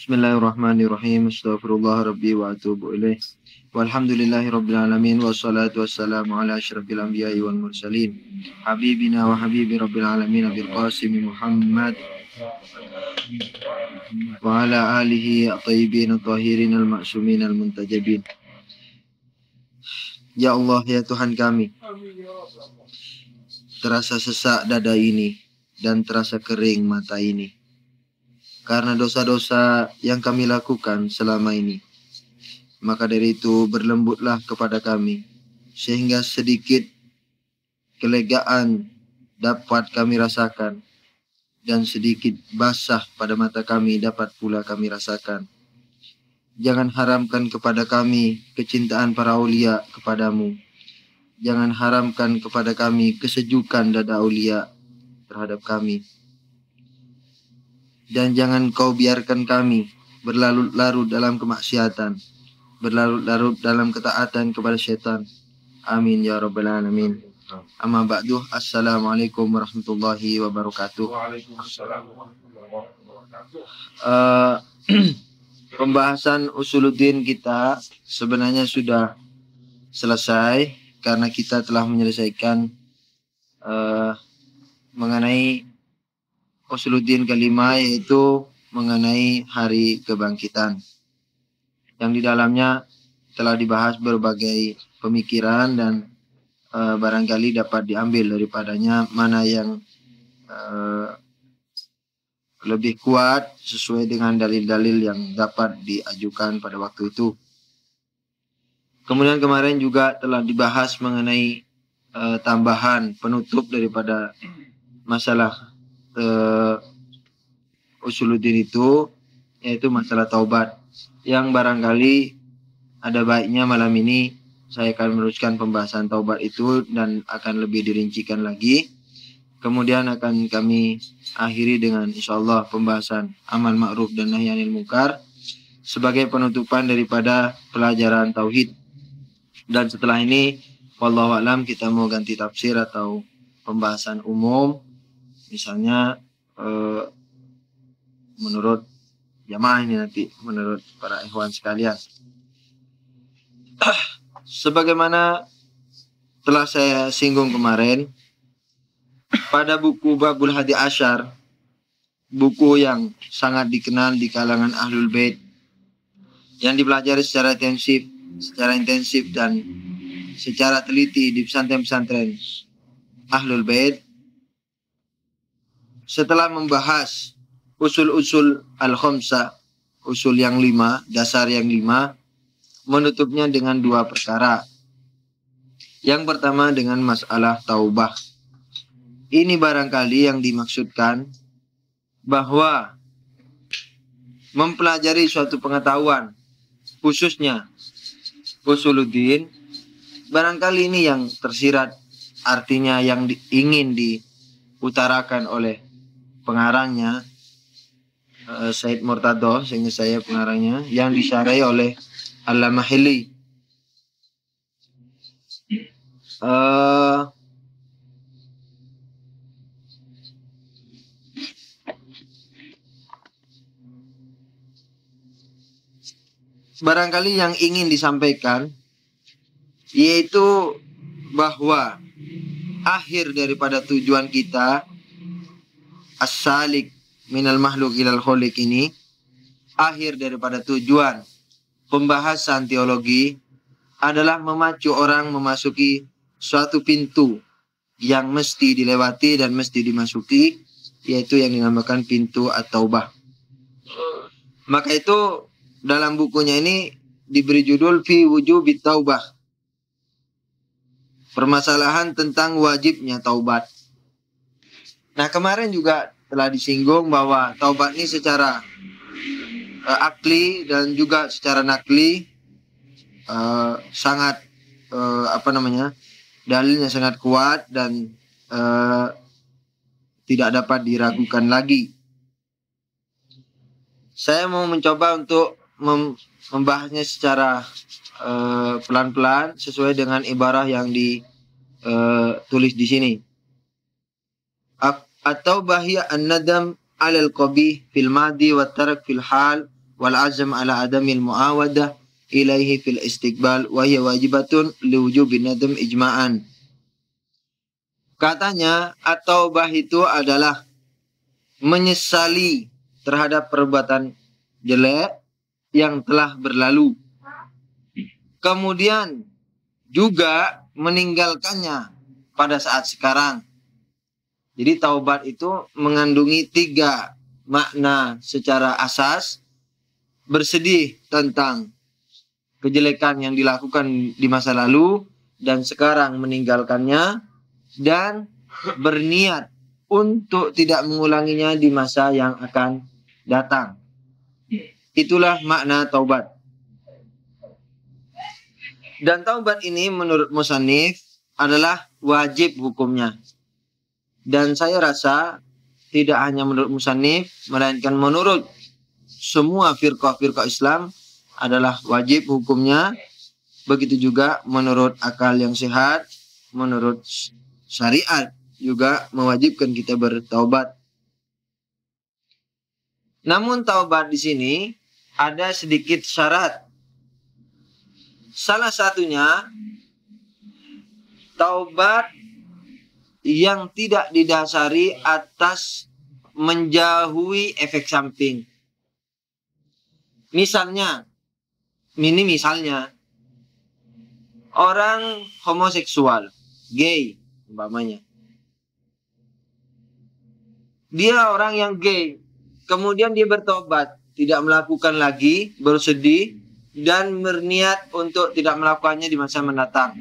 Bismillahirrahmanirrahim. Astaghfirullah rabbi wa atubu ilaih. Walhamdulillahi rabbil alamin. Wassalatu wassalamu ala asyrafil anbiya'i wal mursalin. Habibina wa habibi rabbil alamin Abil Qasim Muhammad wa ala alihi at-tayyibin at-tahirin al-ma'sumin al-muntajabin. Ya Allah, ya Tuhan kami, terasa sesak dada ini dan terasa kering mata ini karena dosa-dosa yang kami lakukan selama ini. Maka dari itu berlembutlah kepada kami, sehingga sedikit kelegaan dapat kami rasakan, dan sedikit basah pada mata kami dapat pula kami rasakan. Jangan haramkan kepada kami kecintaan para aulia kepadamu. Jangan haramkan kepada kami kesejukan dada aulia terhadap kami. Dan jangan kau biarkan kami berlarut-larut dalam kemaksiatan, berlarut-larut dalam ketaatan kepada syaitan. Amin ya rabbal alamin. Amma ba'du. Assalamualaikum warahmatullahi wabarakatuh. Waalaikumsalam warahmatullahi wabarakatuh. Pembahasan usuluddin kita sebenarnya sudah selesai karena kita telah menyelesaikan mengenai usuluddin kelima, yaitu mengenai hari kebangkitan, yang di dalamnya telah dibahas berbagai pemikiran dan barangkali dapat diambil daripadanya mana yang lebih kuat sesuai dengan dalil-dalil yang dapat diajukan pada waktu itu. Kemudian kemarin juga telah dibahas mengenai tambahan penutup daripada masalah usuluddin itu, yaitu masalah taubat, yang barangkali ada baiknya malam ini saya akan meneruskan pembahasan taubat itu dan akan lebih dirincikan lagi. Kemudian akan kami akhiri dengan insyaallah pembahasan amal ma'ruf dan nahi anil munkar sebagai penutupan daripada pelajaran tauhid. Dan setelah ini wallahu a'lam kita mau ganti tafsir atau pembahasan umum, misalnya menurut jamaah ini nanti, menurut para ikhwan sekalian. Sebagaimana telah saya singgung kemarin, pada buku Babul Hadi Asyar, buku yang sangat dikenal di kalangan Ahlul Bait, yang dipelajari secara intensif dan secara teliti di pesantren-pesantren Ahlul Bait, setelah membahas usul-usul al-khamsah, usul yang 5, dasar yang 5, menutupnya dengan 2 perkara. Yang pertama dengan masalah taubah. Ini barangkali yang dimaksudkan bahwa mempelajari suatu pengetahuan, khususnya usuluddin, barangkali ini yang tersirat artinya yang ingin diutarakan oleh pengarangnya, Said Murtado, sehingga saya pengarangnya, yang disyarahi oleh Al-Mahili. Barangkali yang ingin disampaikan yaitu bahwa akhir daripada tujuan kita as-salik minal makhluk ilal khaliq ini, akhir daripada tujuan pembahasan teologi adalah memacu orang memasuki suatu pintu yang mesti dilewati dan mesti dimasuki, yaitu yang dinamakan pintu at-taubah. Maka itu dalam bukunya ini diberi judul Fi Wujubit Taubah, permasalahan tentang wajibnya taubat. Nah, kemarin juga telah disinggung bahwa taubat ini secara akli dan juga secara nakli sangat dalilnya sangat kuat dan tidak dapat diragukan lagi. Saya mau mencoba untuk membahasnya secara pelan-pelan sesuai dengan ibarah yang ditulis di sini. Atau bahya an-nadam 'alal qabih fil madi wa tarak fil hal wal azam ala adamil muawadah ilaihi fil istiqbal wa hiya wajibatun liwujubin nadam ijma'an. Katanya at-taubah itu adalah menyesali terhadap perbuatan jelek yang telah berlalu. Kemudian juga meninggalkannya pada saat sekarang. Jadi taubat itu mengandungi 3 makna secara asas. Bersedih tentang kejelekan yang dilakukan di masa lalu dan sekarang meninggalkannya, dan berniat untuk tidak mengulanginya di masa yang akan datang. Itulah makna taubat. Dan taubat ini menurut musannif adalah wajib hukumnya. Dan saya rasa tidak hanya menurut musannif, melainkan menurut semua firqah-firqah Islam adalah wajib hukumnya. Begitu juga menurut akal yang sehat, menurut syariat juga mewajibkan kita bertaubat. Namun taubat di sini ada sedikit syarat. Salah satunya taubat yang tidak didasari atas menjauhi efek samping. Misalnya, orang homoseksual, gay, umpamanya. Dia orang yang gay, kemudian dia bertobat, tidak melakukan lagi, bersedih, dan berniat untuk tidak melakukannya di masa mendatang.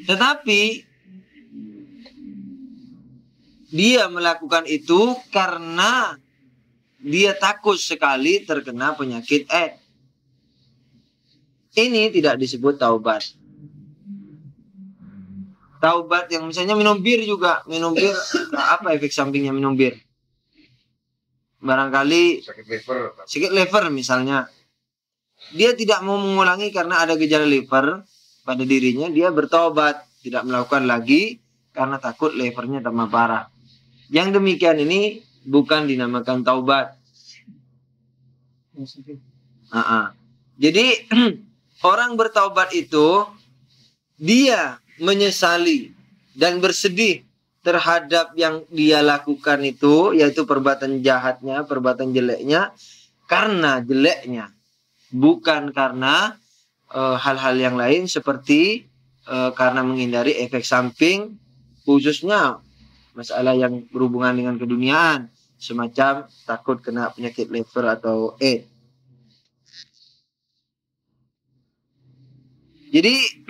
Tetapi dia melakukan itu karena dia takut sekali terkena penyakit AIDS. Ini tidak disebut taubat. Taubat yang misalnya minum bir juga. Minum bir, apa efek sampingnya minum bir? Barangkali sakit liver misalnya. Dia tidak mau mengulangi karena ada gejala liver pada dirinya. Dia bertaubat, tidak melakukan lagi karena takut livernya tambah parah. Yang demikian ini bukan dinamakan taubat. Jadi orang bertaubat itu dia menyesali dan bersedih terhadap yang dia lakukan itu, yaitu perbuatan jahatnya, perbuatan jeleknya, karena jeleknya, bukan karena hal-hal yang lain seperti karena menghindari efek samping, khususnya masalah yang berhubungan dengan keduniaan, semacam takut kena penyakit liver atau AIDS. Jadi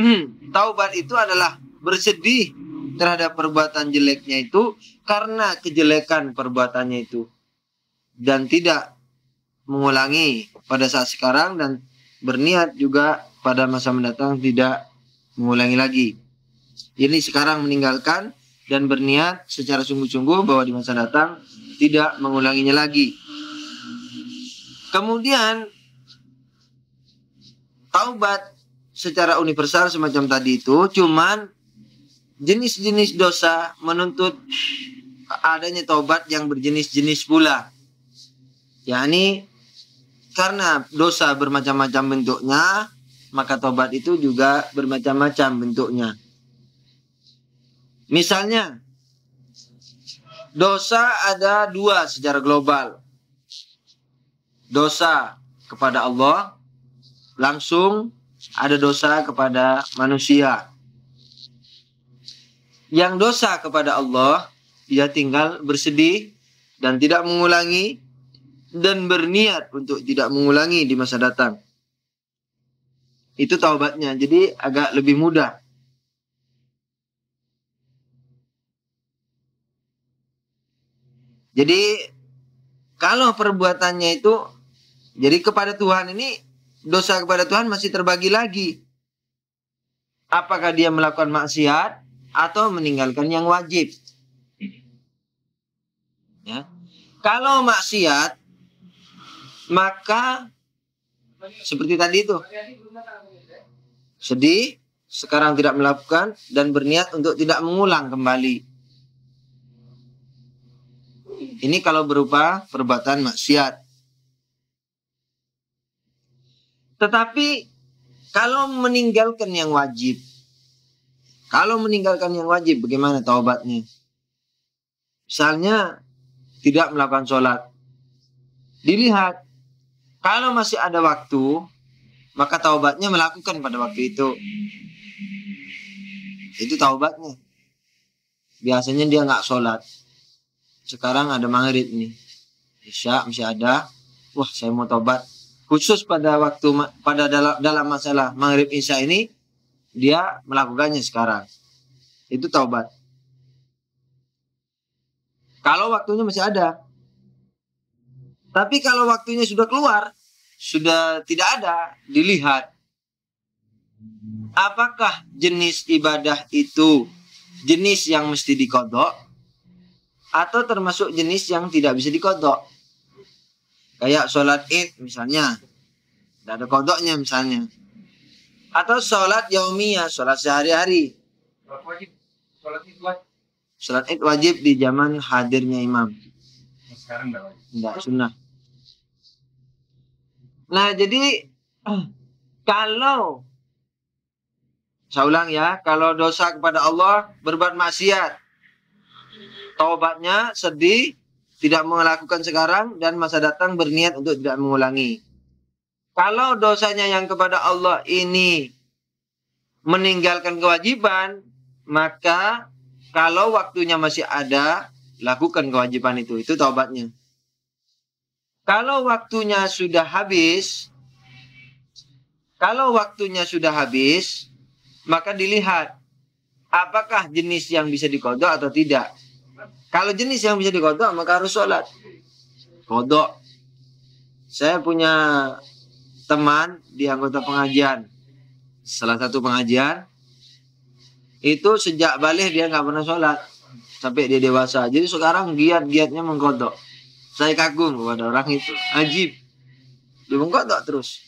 taubat itu adalah bersedih terhadap perbuatan jeleknya itu karena kejelekan perbuatannya itu, dan tidak mengulangi pada saat sekarang, dan berniat juga pada masa mendatang tidak mengulangi lagi. Jadi sekarang meninggalkan dan berniat secara sungguh-sungguh bahwa di masa datang tidak mengulanginya lagi. Kemudian taubat secara universal semacam tadi itu, cuman jenis-jenis dosa menuntut adanya taubat yang berjenis-jenis pula. yakni karena dosa bermacam-macam bentuknya, maka taubat itu juga bermacam-macam bentuknya. Misalnya, dosa ada 2 secara global. Dosa kepada Allah, langsung ada dosa kepada manusia. Yang dosa kepada Allah, dia tinggal bersedih dan tidak mengulangi, dan berniat untuk tidak mengulangi di masa datang. Itu taubatnya, jadi agak lebih mudah. Jadi kalau perbuatannya itu, jadi kepada Tuhan ini, dosa kepada Tuhan masih terbagi lagi. Apakah dia melakukan maksiat atau meninggalkan yang wajib? Ya. Kalau maksiat, maka seperti tadi itu, sedih, sekarang tidak melakukan, dan berniat untuk tidak mengulang kembali. Ini kalau berupa perbuatan maksiat. Tetapi kalau meninggalkan yang wajib, bagaimana taubatnya? Misalnya tidak melakukan sholat, dilihat kalau masih ada waktu, maka taubatnya melakukan pada waktu itu. Itu taubatnya. Biasanya dia nggak sholat. Sekarang ada maghrib nih, Isya masih ada. Wah, saya mau taubat. Khusus pada waktu dalam masalah maghrib Isya ini, dia melakukannya sekarang. Itu taubat. Kalau waktunya masih ada. Tapi kalau waktunya sudah keluar, sudah tidak ada, dilihat apakah jenis ibadah itu jenis yang mesti diqadha atau termasuk jenis yang tidak bisa diqadha. Kayak sholat Id misalnya, tidak ada qadhanya misalnya. Atau sholat yaumiyah, sholat sehari-hari. Sholat Id wajib di zaman hadirnya imam. Sekarang Tidak, sunnah. Nah, jadi kalau saya ulang ya, kalau dosa kepada Allah, berbuat maksiat, taubatnya sedih, tidak melakukan sekarang, dan masa datang berniat untuk tidak mengulangi. Kalau dosanya yang kepada Allah ini meninggalkan kewajiban, maka kalau waktunya masih ada, lakukan kewajiban itu taubatnya. Kalau waktunya sudah habis, maka dilihat apakah jenis yang bisa diqadha atau tidak. Kalau jenis yang bisa diqadha, maka harus sholat qadha. Saya punya teman di anggota pengajian, salah satu pengajian, itu sejak balik dia nggak pernah sholat sampai dia dewasa. Jadi sekarang giatnya mengqadha. Saya kagum kepada orang itu, ajib, dia mengqadha terus.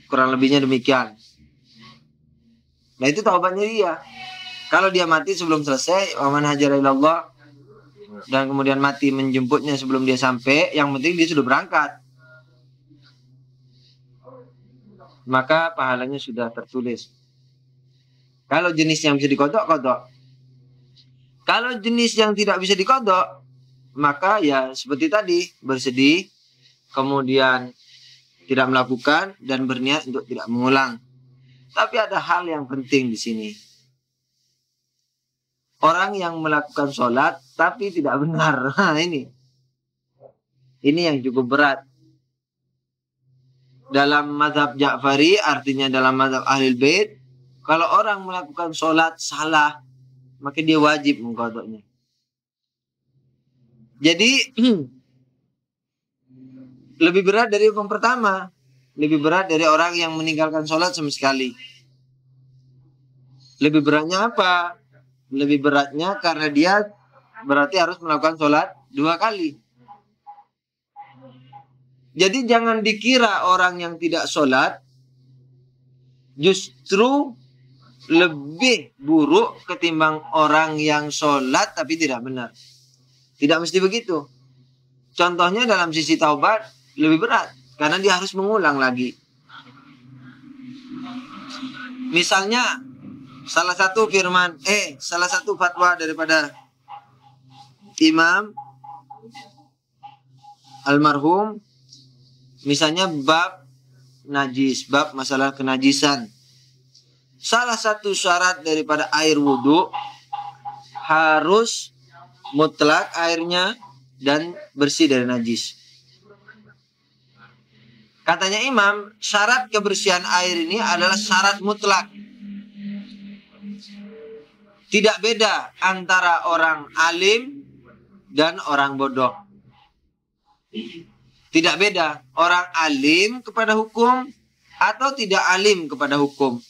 Kurang lebihnya demikian. Nah, itu taubatnya dia. Kalau dia mati sebelum selesai, wa man hajara ilallah, dan kemudian mati menjemputnya sebelum dia sampai, yang penting dia sudah berangkat, maka pahalanya sudah tertulis. Kalau jenis yang bisa diqadha, qadha. Kalau jenis yang tidak bisa diqadha, maka ya seperti tadi, bersedih, kemudian tidak melakukan, dan berniat untuk tidak mengulang. Tapi ada hal yang penting di sini. Orang yang melakukan sholat tapi tidak benar. Nah, ini yang cukup berat. Dalam mazhab Ja'fari, artinya dalam mazhab Ahlul Bait, kalau orang melakukan sholat salah, maka dia wajib mengqadhanya. Jadi lebih berat dari yang pertama. Lebih berat dari orang yang meninggalkan sholat sama sekali. Lebih beratnya apa? Lebih beratnya karena dia berarti harus melakukan sholat 2 kali. Jadi jangan dikira orang yang tidak sholat justru lebih buruk ketimbang orang yang sholat tapi tidak benar. Tidak mesti begitu. Contohnya dalam sisi taubat lebih berat karena dia harus mengulang lagi. Misalnya salah satu fatwa daripada Imam almarhum, misalnya bab najis, bab masalah kenajisan. Salah satu syarat daripada air wudhu harus mutlak airnya dan bersih dari najis. Katanya Imam, syarat kebersihan air ini adalah syarat mutlak. Tidak beda antara orang alim dan orang bodoh. Tidak beda orang alim kepada hukum atau tidak alim kepada hukum.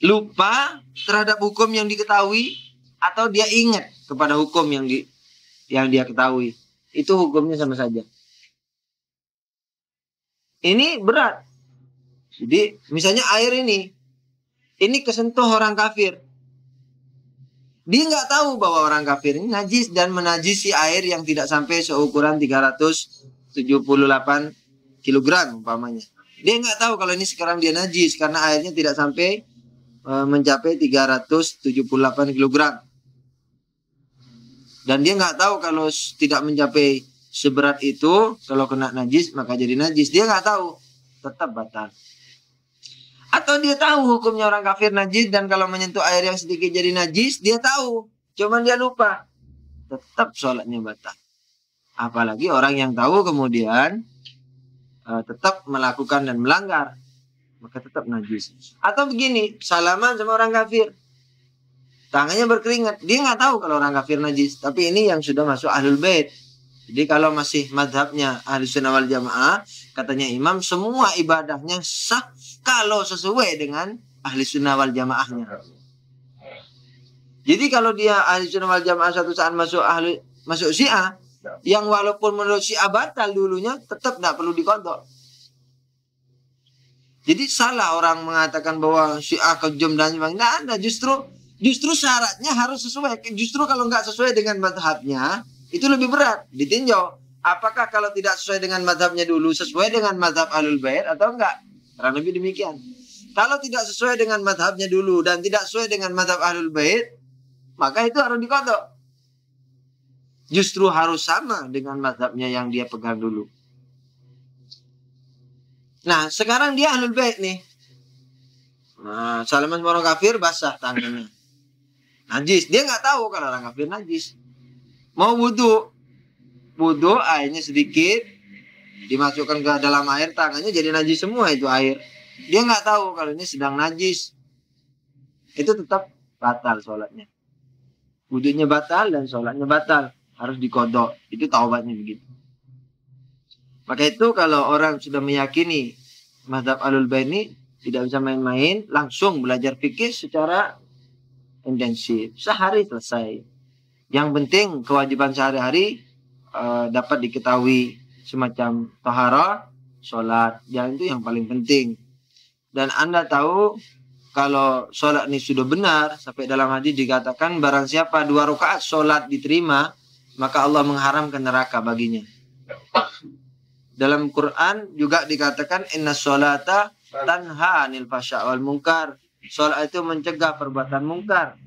Lupa terhadap hukum yang diketahui atau dia ingat kepada hukum yang dia ketahui. Itu hukumnya sama saja. Ini berat. Jadi misalnya air ini kesentuh orang kafir. Dia nggak tahu bahwa orang kafir ini najis dan menajisi air yang tidak sampai seukuran 300 78 kilogram umpamanya. Dia nggak tahu kalau ini sekarang dia najis karena airnya tidak sampai mencapai 378 kilogram. Dan dia nggak tahu kalau tidak mencapai seberat itu, kalau kena najis maka jadi najis. Dia nggak tahu, tetap batal. Atau dia tahu hukumnya orang kafir najis dan kalau menyentuh air yang sedikit jadi najis, dia tahu. Cuman dia lupa. Tetap sholatnya batal. Apalagi orang yang tahu kemudian tetap melakukan dan melanggar, maka tetap najis. Atau begini, salaman sama orang kafir, tangannya berkeringat, dia nggak tahu kalau orang kafir najis, tapi ini yang sudah masuk ahlul bait. Jadi kalau masih madhabnya ahli sunnah wal jamaah, katanya imam, semua ibadahnya sah kalau sesuai dengan ahli sunnah wal jamaahnya. Jadi kalau dia ahli sunnah wal jamaah suatu saat masuk syiah, yang walaupun menurut syiah batal dulunya, tetap tidak perlu dikodok. Jadi salah orang mengatakan bahwa syiah kejam dan sebagainya. Tidak ada, justru syaratnya harus sesuai. Justru kalau nggak sesuai dengan madhabnya, itu lebih berat, ditinjau. Apakah kalau tidak sesuai dengan madhabnya dulu, sesuai dengan madhab ahlul bait atau enggak? Kurang lebih demikian. Kalau tidak sesuai dengan madhabnya dulu dan tidak sesuai dengan madhab ahlul bait, maka itu harus dikodok. Justru harus sama dengan mazhabnya yang dia pegang dulu. Nah, sekarang dia ahlul bait nih. Nah, salaman sama orang kafir basah tangannya. Najis. Dia nggak tahu kalau orang kafir najis. Mau wudu. Wudu, airnya sedikit. Dimasukkan ke dalam air, tangannya jadi najis semua itu air. Dia nggak tahu kalau ini sedang najis. Itu tetap batal sholatnya. Wudunya batal dan sholatnya batal. Harus dikodok. Itu taubatnya begitu. Maka itu kalau orang sudah meyakini mazhab ahlul bait ini, tidak bisa main-main, langsung belajar fikih secara intensif. Sehari selesai. Yang penting kewajiban sehari-hari dapat diketahui, semacam taharah, sholat. Yang itu yang paling penting. Dan Anda tahu kalau sholat ini sudah benar, sampai dalam hadis dikatakan barang siapa 2 rakaat sholat diterima, maka Allah mengharamkan neraka baginya. Dalam Quran juga dikatakan inna sholata tanha anil fasya wal munkar. Sholat itu mencegah perbuatan mungkar.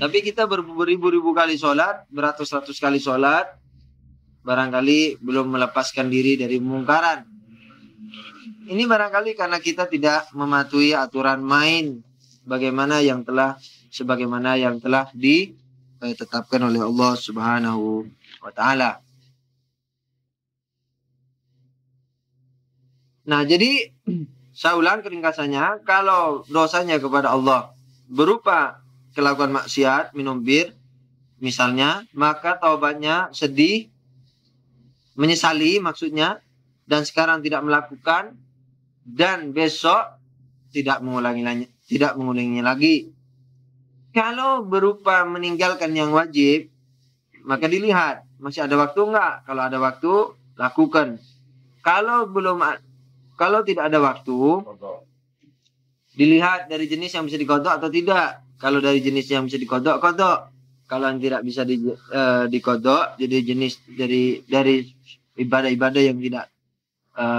Tapi kita beribu-ribu kali sholat, beratus-ratus kali sholat, barangkali belum melepaskan diri dari mungkaran. Ini barangkali karena kita tidak mematuhi aturan main sebagaimana yang telah ditetapkan oleh Allah Subhanahu wa taala. Nah, jadi saya ulang keringkasannya, kalau dosanya kepada Allah berupa kelakuan maksiat, minum bir misalnya, maka taubatnya sedih, menyesali maksudnya, dan sekarang tidak melakukan, dan besok tidak mengulanginya lagi. Kalau berupa meninggalkan yang wajib, maka dilihat masih ada waktu enggak. Kalau ada waktu, lakukan. Kalau tidak ada waktu, dilihat dari jenis yang bisa dikodok atau tidak. Kalau dari jenis yang bisa dikodok, kodok. Kalau yang tidak bisa dikodok, jadi jenis dari ibadah-ibadah yang tidak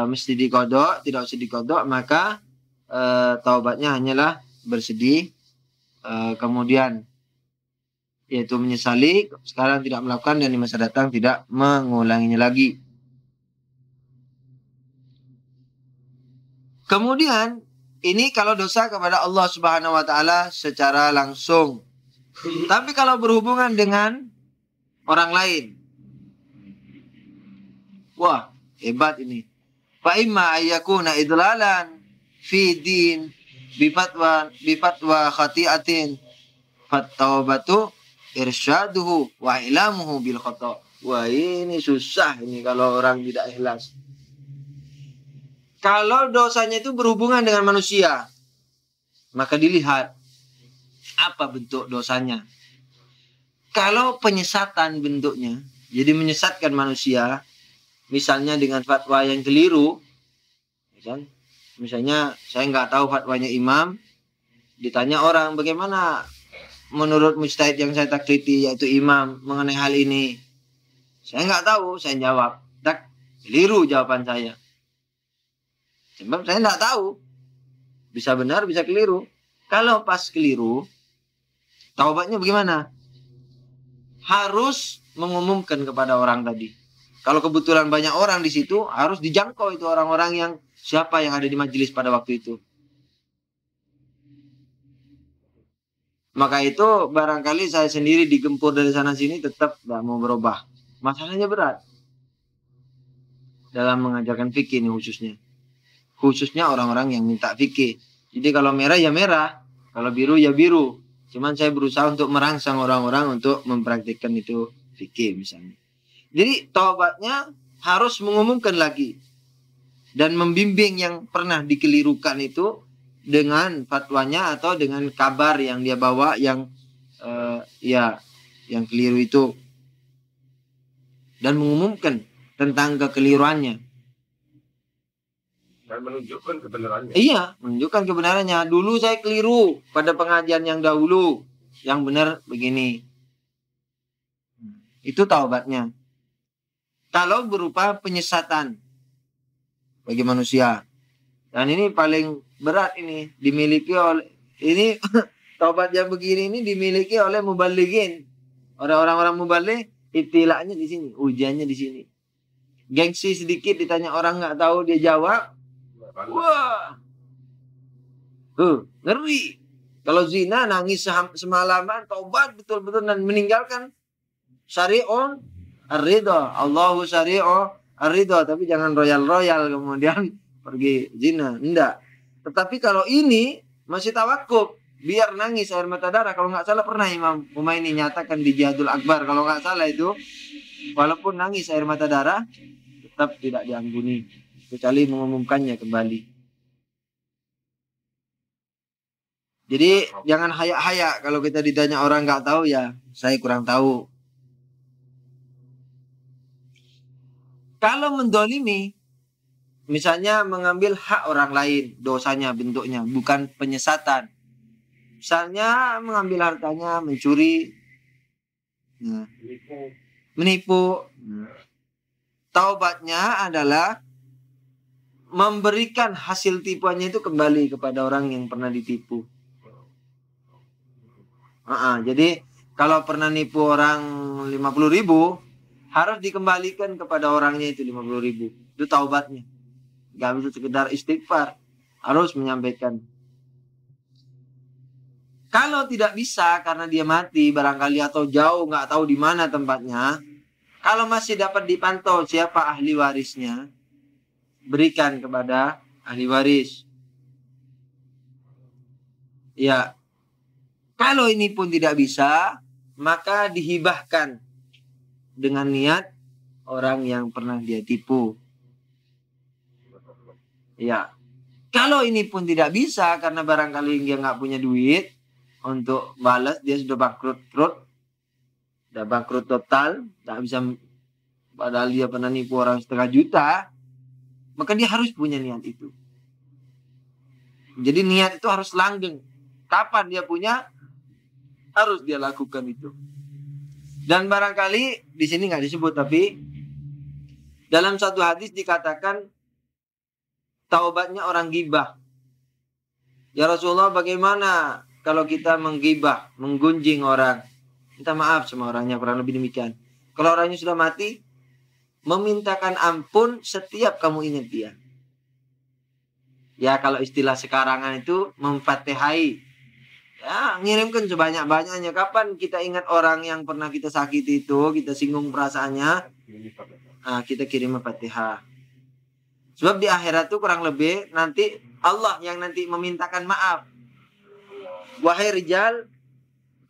mesti dikodok, tidak usah dikodok, maka taubatnya hanyalah bersedih, kemudian yaitu menyesali, sekarang tidak melakukan dan di masa datang tidak mengulanginya lagi. Kemudian ini kalau dosa kepada Allah Subhanahu wa taala secara langsung. Tapi kalau berhubungan dengan orang lain, wah, hebat ini. Fa imma ayyakuna idlalan fi din bi fatwa khati'atin fattaubatu irsyaduhu wa ilamuhu bil khata'. Wah, ini susah ini kalau orang tidak ikhlas. Kalau dosanya itu berhubungan dengan manusia, maka dilihat apa bentuk dosanya. Kalau penyesatan bentuknya, jadi menyesatkan manusia, misalnya dengan fatwa yang keliru, misalnya saya nggak tahu fatwanya imam, ditanya orang bagaimana menurut mujtahid yang saya taklidi yaitu imam mengenai hal ini, saya nggak tahu, saya jawab, Keliru jawaban saya. Sebab saya tidak tahu. Bisa benar, bisa keliru. Kalau pas keliru, taubatnya bagaimana? Harus mengumumkan kepada orang tadi. Kalau kebetulan banyak orang di situ, harus dijangkau itu orang-orang yang siapa yang ada di majelis pada waktu itu. Maka itu barangkali saya sendiri digempur dari sana sini tetap tidak mau berubah. Masalahnya berat. Dalam mengajarkan fikih ini khususnya. Khususnya orang-orang yang minta fikih. Jadi kalau merah ya merah. Kalau biru ya biru. Cuman saya berusaha untuk merangsang orang-orang untuk mempraktikkan itu fikih misalnya. Jadi taubatnya harus mengumumkan lagi. Dan membimbing yang pernah dikelirukan itu dengan fatwanya atau dengan kabar yang dia bawa yang yang keliru itu. Dan mengumumkan tentang kekeliruannya. Dan menunjukkan kebenarannya. Iya, menunjukkan kebenarannya. Dulu saya keliru pada pengajian yang dahulu. Yang benar begini. Itu taubatnya. Kalau berupa penyesatan bagi manusia. Dan ini paling berat ini. Dimiliki oleh... Ini taubat yang begini ini dimiliki oleh mubalighin. Orang-orang mubaligh, ibtila'nya di sini. Ujiannya di sini. Gengsi sedikit ditanya orang nggak tahu dia jawab. Wah, ngeri. Kalau zina nangis semalaman, taubat betul-betul dan meninggalkan syari'un ar-ridha. Allahu syari'u ar-ridha. Tapi jangan royal-royal kemudian pergi zina. Enggak. Tetapi kalau ini masih tawakuf, biar nangis air mata darah. Kalau nggak salah pernah Imam Humaini nyatakan di Jihadul Akbar. Kalau nggak salah itu, walaupun nangis air mata darah, tetap tidak diampuni. Kecuali mengumumkannya kembali. Jadi jangan hayak-hayak kalau kita ditanya orang nggak tahu ya saya kurang tahu. Kalau mendolimi, misalnya mengambil hak orang lain, dosanya bentuknya bukan penyesatan. Misalnya mengambil hartanya, mencuri, menipu. Taubatnya adalah memberikan hasil tipuannya itu kembali kepada orang yang pernah ditipu. Jadi kalau pernah nipu orang 50.000, harus dikembalikan kepada orangnya itu 50.000. Itu taubatnya. Gak bisa sekedar istighfar, harus menyampaikan. Kalau tidak bisa karena dia mati barangkali atau jauh nggak tahu di mana tempatnya, kalau masih dapat dipantau siapa ahli warisnya, berikan kepada ahli waris. Ya, kalau ini pun tidak bisa, maka dihibahkan dengan niat orang yang pernah dia tipu. Ya, kalau ini pun tidak bisa karena barangkali dia nggak punya duit untuk balas, dia sudah bangkrut total, tak bisa, padahal dia pernah nipu orang 1,5 juta. Maka dia harus punya niat itu. Jadi niat itu harus langgeng. Kapan dia punya, harus dia lakukan itu. Dan barangkali di sini nggak disebut, tapi dalam satu hadis dikatakan taubatnya orang gibah. Ya Rasulullah, bagaimana kalau kita menggibah, menggunjing orang? Minta maaf sama orangnya, kurang lebih demikian. Kalau orangnya sudah mati, memintakan ampun setiap kamu ingat dia. Ya kalau istilah sekarangan itu memfatihai. Ya ngirimkan sebanyak-banyaknya. Kapan kita ingat orang yang pernah kita sakiti itu, kita singgung perasaannya, kita kirim Fatihah. Sebab di akhirat itu kurang lebih nanti Allah yang nanti memintakan maaf. Wahai rijal,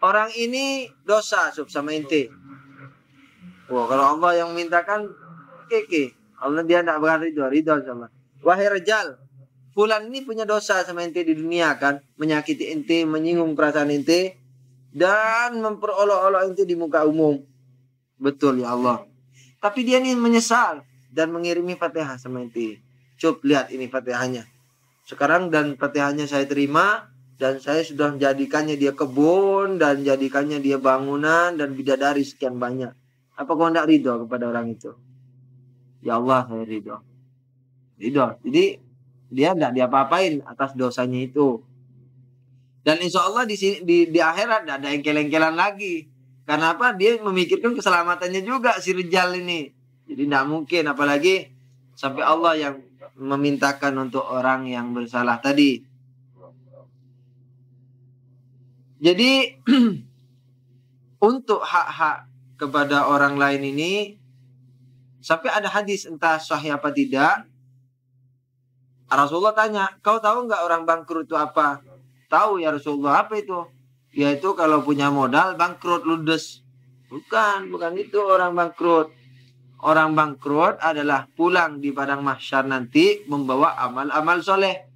orang ini dosa sama ente. Wah, kalau Allah yang memintakan, Allah dia tidak bakal ridho sama. Wahai rijal, fulan ini punya dosa sama ente di dunia kan, menyakiti ente, menyinggung perasaan ente, dan memperolok-olok ente di muka umum. Betul ya Allah. Tapi dia ini menyesal dan mengirimi Fatihah sama ente. Coba lihat ini Fatihahnya. Sekarang dan Fatihahnya saya terima, dan saya sudah menjadikannya dia kebun, dan jadikannya dia bangunan, dan bidadari sekian banyak. Apa kau tidak ridho kepada orang itu? Ya Allah, saya ridho. Ridho. Jadi dia tidak diapa-apain atas dosanya itu. Dan insya Allah di akhirat tidak ada engkel-engkelan lagi. Karena apa? Dia memikirkan keselamatannya juga si Rijal ini. Jadi tidak mungkin, apalagi sampai Allah yang memintakan untuk orang yang bersalah tadi. Jadi untuk hak-hak kepada orang lain ini, sampai ada hadis entah sahih apa tidak, Rasulullah tanya, kau tahu nggak orang bangkrut itu apa? Tahu ya Rasulullah, apa itu? Yaitu kalau punya modal bangkrut ludes. Bukan itu orang bangkrut. Orang bangkrut adalah pulang di padang mahsyar nanti membawa amal-amal soleh.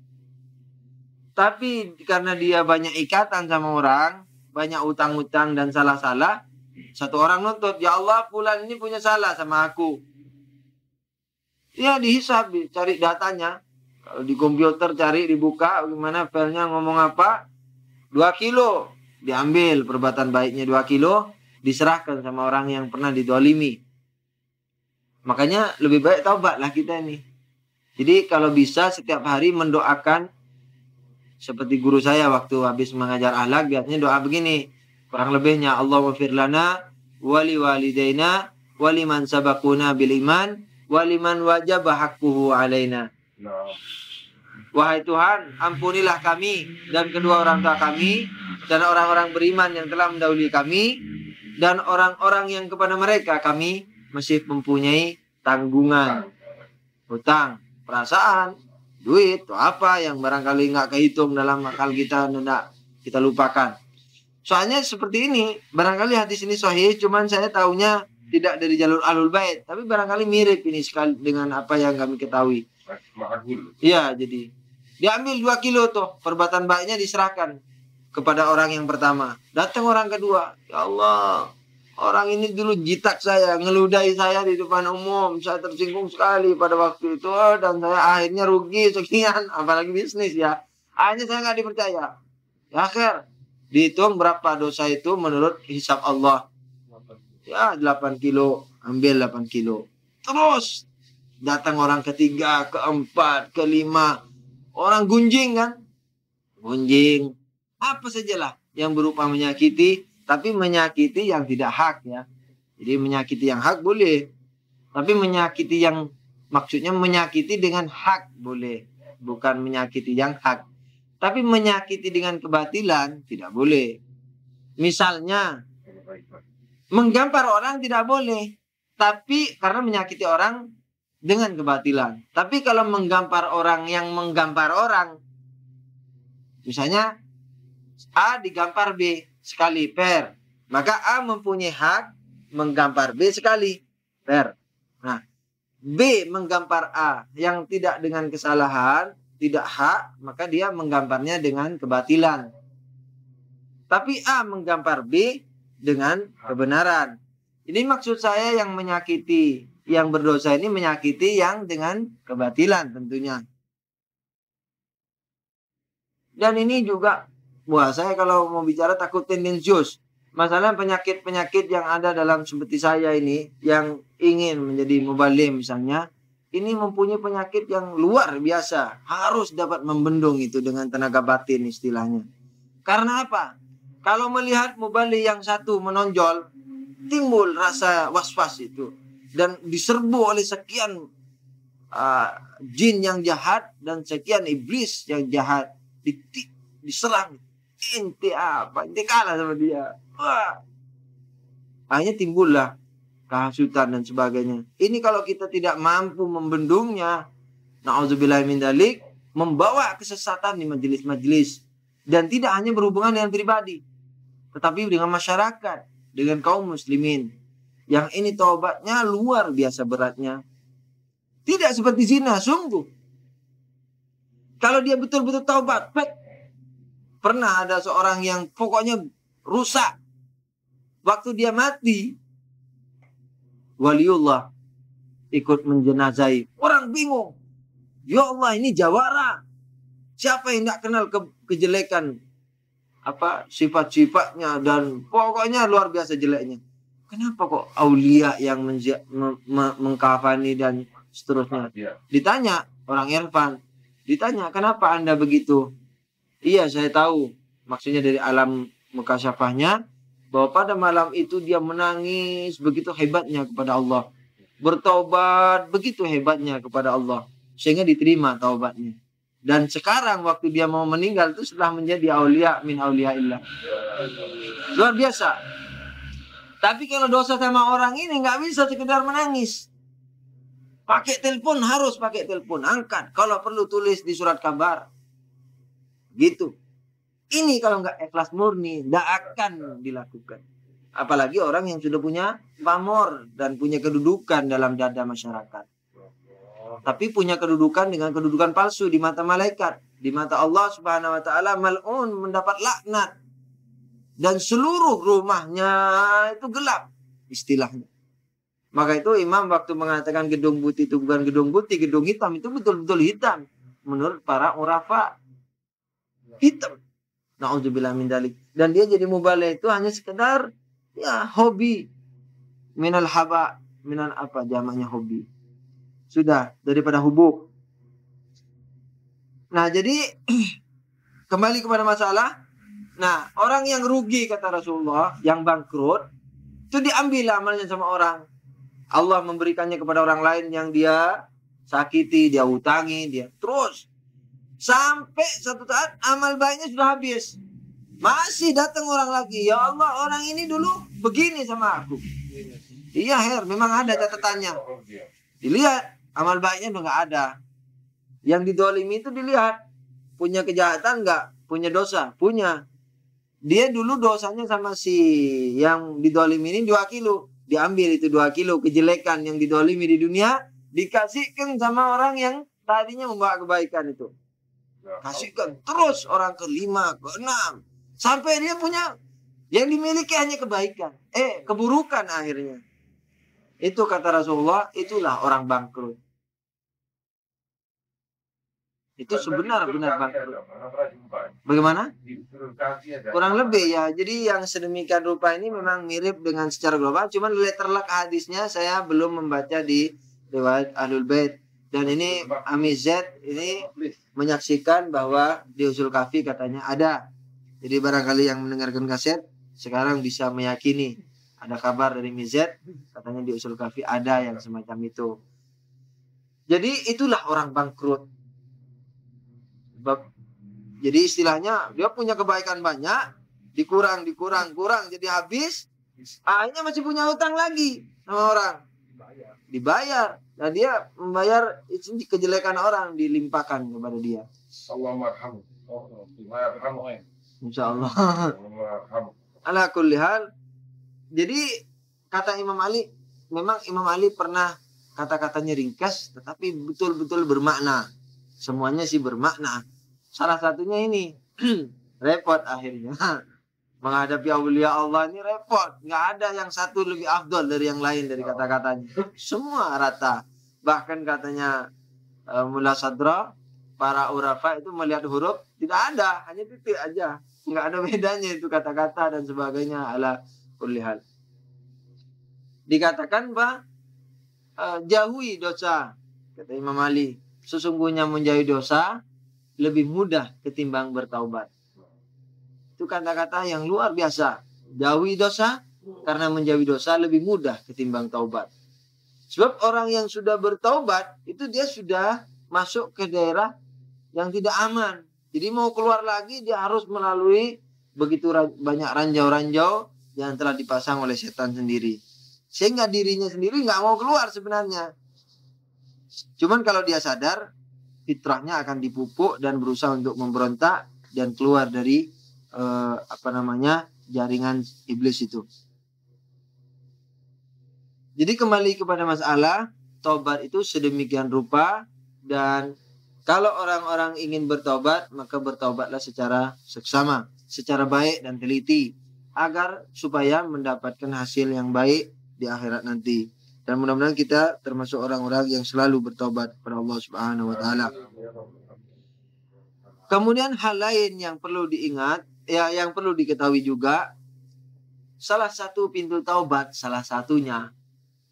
Tapi karena dia banyak ikatan sama orang, banyak utang-utang dan salah-salah, satu orang nuntut, ya Allah fulan ini punya salah sama aku. Ya dihisab, cari datanya. Kalau di komputer cari, dibuka, gimana filenya ngomong apa, 2 kilo. Diambil perbuatan baiknya 2 kilo, diserahkan sama orang yang pernah didolimi. Makanya lebih baik taubatlah kita ini. Jadi kalau bisa setiap hari mendoakan, seperti guru saya waktu habis mengajar akhlak, biasanya doa begini. Kurang lebihnya, Allahumma fir lana, wali walidaina, waliman sabakuna bil iman, waliman wajaba haqquhu alaina. Wahai Tuhan, ampunilah kami dan kedua orang tua kami dan orang-orang beriman yang telah mendahului kami dan orang-orang yang kepada mereka kami masih mempunyai tanggungan, hutang, perasaan, duit, atau apa yang barangkali nggak kehitung dalam akal kita, tidak kita lupakan. Soalnya seperti ini, barangkali hadis ini sahih, cuman saya tahunya tidak dari jalur Ahlul Bait, tapi barangkali mirip ini sekali dengan apa yang kami ketahui. Iya, jadi diambil 2 kilo tuh, perbuatan baiknya diserahkan kepada orang yang pertama. Datang orang kedua, ya Allah, orang ini dulu jitak saya, ngeludahi saya di depan umum, saya tersinggung sekali pada waktu itu, dan saya akhirnya rugi sekian, apalagi bisnis ya. Akhirnya saya nggak dipercaya. Ya akhir, dihitung berapa dosa itu menurut hisab Allah. Ya 8 kilo, ambil 8 kilo. Terus datang orang ketiga, keempat, kelima. Orang gunjing kan? Gunjing. Apa sajalah yang berupa menyakiti, tapi menyakiti yang tidak hak ya. Jadi menyakiti yang hak boleh. Tapi menyakiti yang, maksudnya menyakiti dengan hak boleh. Bukan menyakiti yang hak. Tapi menyakiti dengan kebatilan tidak boleh. Misalnya, menggampar orang tidak boleh. Tapi karena menyakiti orang dengan kebatilan. Tapi kalau menggampar orang yang menggampar orang, misalnya A digampar B sekali, per. Maka A mempunyai hak menggampar B sekali, per. Nah, B menggampar A yang tidak dengan kesalahan, tidak hak, maka dia menggamparnya dengan kebatilan. Tapi A menggampar B dengan kebenaran. Ini maksud saya yang menyakiti, yang berdosa ini menyakiti yang dengan kebatilan tentunya. Dan ini juga, wah saya kalau mau bicara takut tendensius. Masalah penyakit-penyakit yang ada dalam seperti saya ini, yang ingin menjadi mubalim misalnya, ini mempunyai penyakit yang luar biasa. Harus dapat membendung itu dengan tenaga batin istilahnya. Karena apa? Kalau melihat mubalim yang satu menonjol, timbul rasa was-was itu. Dan diserbu oleh sekian jin yang jahat dan sekian iblis yang jahat. Diserang. Ente apa? Ente kalah sama dia. Wah. Akhirnya timbullah kehasutan dan sebagainya. Ini kalau kita tidak mampu membendungnya, na'udzubillah min dzalik, membawa kesesatan di majelis-majelis. Dan tidak hanya berhubungan dengan pribadi, tetapi dengan masyarakat, dengan kaum muslimin. Yang ini taubatnya luar biasa beratnya. Tidak seperti zina, sungguh. Kalau dia betul-betul taubat, pernah ada seorang yang pokoknya rusak. Waktu dia mati, waliullah ikut menjenazai. Orang bingung. Ya Allah, ini jawara. Siapa yang tidak kenal kejelekan, apa sifat-sifatnya, dan pokoknya luar biasa jeleknya. kenapa kok aulia yang mengkafani dan seterusnya? Ditanya orang Irfan, ditanya kenapa Anda begitu? Iya, saya tahu. Maksudnya dari alam mukasyafahnya bahwa pada malam itu dia menangis begitu hebatnya kepada Allah. Bertobat begitu hebatnya kepada Allah. Sehingga diterima taubatnya. Dan sekarang waktu dia mau meninggal itu setelah menjadi aulia min auliaillah. Luar biasa. Tapi kalau dosa sama orang ini nggak bisa sekedar menangis. Pakai telepon, harus pakai telepon. Angkat. Kalau perlu tulis di surat kabar. Gitu. Ini kalau nggak ikhlas murni, nggak akan dilakukan. Apalagi orang yang sudah punya pamor dan punya kedudukan dalam dada masyarakat. Tapi punya kedudukan dengan kedudukan palsu di mata malaikat. Di mata Allah Subhanahu wa taala mal'un, mendapat laknat. Dan seluruh rumahnya itu gelap istilahnya. Maka itu imam waktu mengatakan gedung putih itu bukan gedung putih, gedung hitam itu betul-betul hitam. Menurut para urafa. Hitam. Na'udzubillah min dalik. Dan dia jadi mubaligh itu hanya sekedar ya hobi. Minal haba. Minal apa jamaknya hobi. Sudah daripada hubub. Nah jadi kembali kepada masalah. Nah, orang yang rugi kata Rasulullah, yang bangkrut, itu diambil amalnya sama orang. Allah memberikannya kepada orang lain yang dia sakiti, dia utangi, dia terus. Sampai satu saat amal baiknya sudah habis. Masih datang orang lagi. Ya Allah, orang ini dulu begini sama aku. Iya, Her, memang ada catatannya. Dilihat, amal baiknya udah nggak ada. Yang didolimi itu dilihat. Punya kejahatan nggak? Punya dosa? Punya. Dia dulu dosanya sama si yang didolimi ini 2 kilo. Diambil itu 2 kilo kejelekan yang didolimi di dunia. Dikasihkan sama orang yang tadinya membawa kebaikan itu. Kasihkan terus orang ke-5, ke-6. Sampai dia punya yang dimiliki hanya kebaikan. Keburukan akhirnya. Itu kata Rasulullah, itulah orang bangkrut. Itu sebenar-benar bangkrut. Bagaimana? Kurang lebih ya. Jadi yang sedemikian rupa ini memang mirip dengan secara global. Cuman letterlock hadisnya saya belum membaca di riwayat Ahlul Bait. Dan ini Amizet ini menyaksikan bahwa di Usul Kafi katanya ada. Jadi barangkali yang mendengarkan kaset sekarang bisa meyakini. Ada kabar dari Mizet katanya di Usul Kafi ada yang semacam itu. Jadi itulah orang bangkrut. Jadi istilahnya dia punya kebaikan banyak, dikurang, jadi habis, akhirnya masih punya utang lagi sama orang. Dibayar. Nah dia membayar kejelekan orang dilimpahkan kepada dia. Insya Allah. Ala kulli hal. Jadi kata Imam Ali, memang Imam Ali pernah kata-katanya ringkas, tetapi betul-betul bermakna. Semuanya sih bermakna. Salah satunya ini repot akhirnya. Menghadapi aulia Allah ini repot. Nggak ada yang satu lebih afdol dari yang lain dari kata-katanya. Semua rata. Bahkan katanya Mullah Sadra, para urafa itu melihat huruf tidak ada, hanya titik aja. Nggak ada bedanya itu kata-kata dan sebagainya ala kulli hal. Dikatakan jauhi dosa, kata Imam Ali. Sesungguhnya menjauhi dosa lebih mudah ketimbang bertaubat. Itu kata-kata yang luar biasa. Jauhi dosa, karena menjauhi dosa lebih mudah ketimbang taubat. Sebab orang yang sudah bertaubat, itu dia sudah masuk ke daerah yang tidak aman. Jadi mau keluar lagi, dia harus melalui begitu banyak ranjau-ranjau yang telah dipasang oleh setan sendiri. Sehingga dirinya sendiri nggak mau keluar sebenarnya. Cuman kalau dia sadar, fitrahnya akan dipupuk dan berusaha untuk memberontak dan keluar dari jaringan iblis itu. Jadi kembali kepada masalah tobat itu sedemikian rupa, dan kalau orang-orang ingin bertobat maka bertobatlah secara seksama, secara baik dan teliti agar supaya mendapatkan hasil yang baik di akhirat nanti. Dan mudah-mudahan kita termasuk orang-orang yang selalu bertobat kepada Allah Subhanahu wa taala. Kemudian hal lain yang perlu diingat, ya yang perlu diketahui juga, salah satu pintu taubat, salah satunya.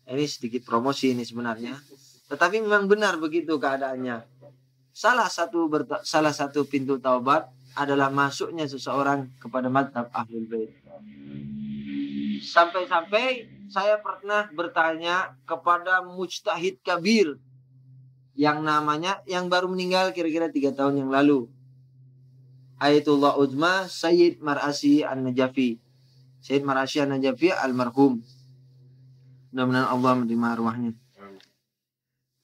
Ini sedikit promosi ini sebenarnya. Tetapi memang benar begitu keadaannya. Salah satu pintu taubat adalah masuknya seseorang kepada mazhab Ahlul Bait. Sampai-sampai saya pernah bertanya kepada mujtahid kabir yang baru meninggal kira-kira 3 tahun yang lalu. Ayatullah Uzma Sayyid Mar'asi An-Najafi. Sayyid Mar'asi An-Najafi almarhum. Mudah-mudahan Allah menerima arwahnya.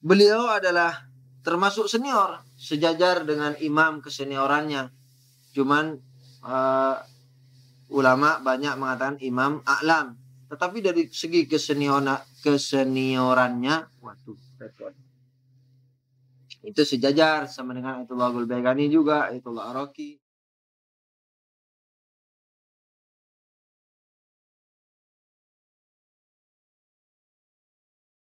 Beliau adalah termasuk senior, sejajar dengan imam keseniorannya. Cuman ulama banyak mengatakan imam a'lam. Tetapi dari segi keseniorannya, itu sejajar sama dengan Ayatullah Al-Baikani juga, Ayatullah Araki.